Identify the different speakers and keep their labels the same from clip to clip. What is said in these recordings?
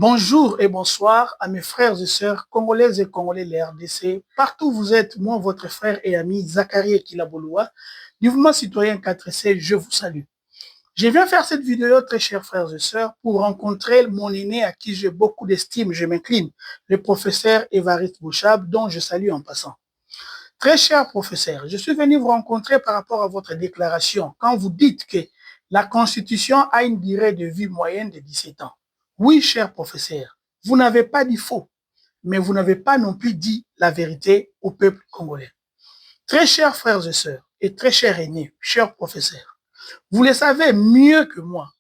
Speaker 1: Bonjour et bonsoir à mes frères et sœurs congolaises et congolais de la RDC. Partout où vous êtes, moi, votre frère et ami Zachary Kilaboloua, du mouvement citoyen 4C, je vous salue. Je viens faire cette vidéo, très chers frères et sœurs, pour rencontrer mon aîné à qui j'ai beaucoup d'estime, je m'incline, le professeur Évariste Bouchab, dont je salue en passant. Très cher professeur, je suis venu vous rencontrer par rapport à votre déclaration quand vous dites que la Constitution a une durée de vie moyenne de 17 ans. Oui, cher professeur, vous n'avez pas dit faux, mais vous n'avez pas non plus dit la vérité au peuple congolais. Très chers frères et sœurs, et très chers aînés, chers professeurs, vous le savez mieux que moi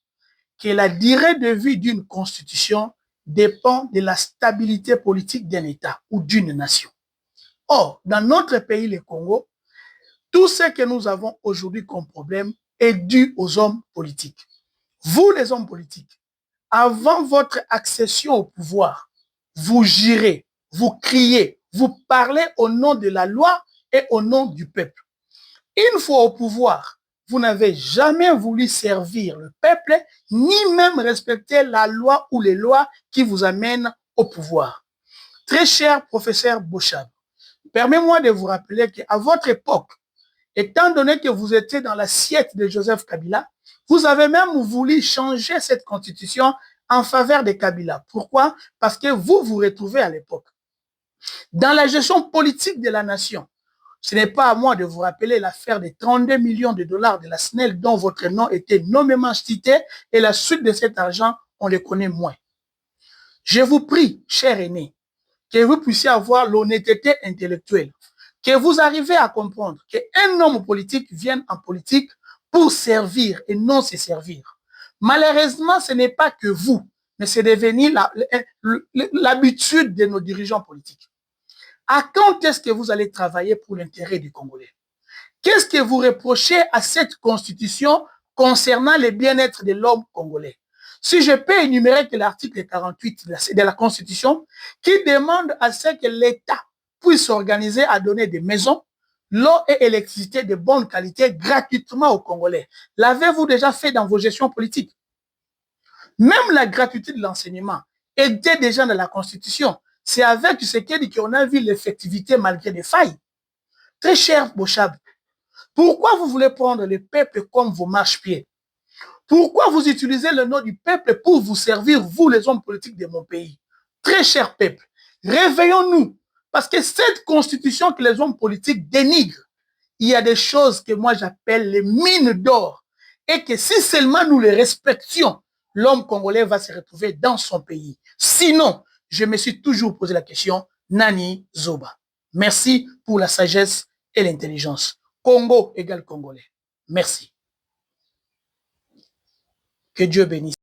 Speaker 1: que la durée de vie d'une constitution dépend de la stabilité politique d'un État ou d'une nation. Or, dans notre pays, le Congo, tout ce que nous avons aujourd'hui comme problème est dû aux hommes politiques. Vous, les hommes politiques, avant votre accession au pouvoir, vous girez, vous criez, vous parlez au nom de la loi et au nom du peuple. Une fois au pouvoir, vous n'avez jamais voulu servir le peuple, ni même respecter la loi ou les lois qui vous amènent au pouvoir. Très cher professeur Bouchab, permettez-moi de vous rappeler qu'à votre époque, étant donné que vous étiez dans l'assiette de Joseph Kabila, vous avez même voulu changer cette constitution en faveur de Kabila. Pourquoi? Parce que vous vous retrouvez à l'époque dans la gestion politique de la nation. Ce n'est pas à moi de vous rappeler l'affaire des 32 millions de dollars de la SNEL dont votre nom était nommément cité et la suite de cet argent, on le connaît moins. Je vous prie, cher aîné, que vous puissiez avoir l'honnêteté intellectuelle, que vous arrivez à comprendre qu'un homme politique vient en politique pour servir et non se servir. Malheureusement, ce n'est pas que vous, mais c'est devenu l'habitude de nos dirigeants politiques. À quand est-ce que vous allez travailler pour l'intérêt du Congolais? Qu'est-ce que vous reprochez à cette constitution concernant le bien-être de l'homme congolais? Si je peux énumérer que l'article 48 de la Constitution qui demande à ce que l'État puisse s'organiser à donner des maisons, l'eau et électricité de bonne qualité gratuitement aux Congolais. L'avez-vous déjà fait dans vos gestions politiques? Même la gratuité de l'enseignement était déjà dans la Constitution. C'est avec ce qu'elle dit qu'on a vu l'effectivité malgré des failles. Très cher Bouchab, pourquoi vous voulez prendre le peuple comme vos marchepieds? Pourquoi vous utilisez le nom du peuple pour vous servir, vous les hommes politiques de mon pays? Très cher peuple, réveillons-nous. Parce que cette constitution que les hommes politiques dénigrent, il y a des choses que moi j'appelle les mines d'or. Et que si seulement nous les respections, l'homme congolais va se retrouver dans son pays. Sinon, je me suis toujours posé la question, Nani Zoba. Merci pour la sagesse et l'intelligence. Congo égale Congolais. Merci. Que Dieu bénisse.